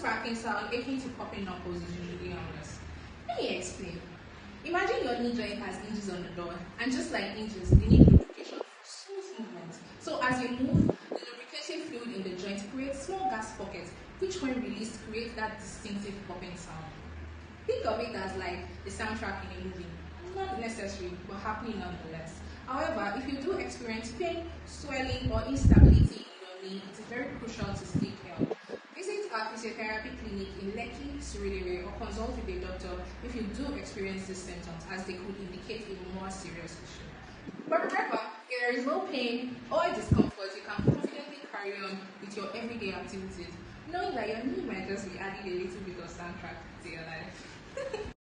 cracking sound, aching to popping knuckles is usually harmless. Let me explain. Imagine your knee joint has hinges on the door, and just like hinges, they need lubrication for smooth movement. So as you move, the lubricating fluid in the joint creates small gas pockets, which when released create that distinctive popping sound. Think of it as like the soundtrack in a movie. Not necessary, but happening nonetheless. However, if you do experience pain, swelling, or instability in your knee, it is very crucial to seek help. Visit our physiotherapy clinic in Lekki, Surulere, or consult with a doctor if you do experience these symptoms, as they could indicate a more serious issue. But remember, if there is no pain or discomfort, you can confidently carry on with your everyday activities, knowing that your knee might just be adding a little bit of soundtrack to your life.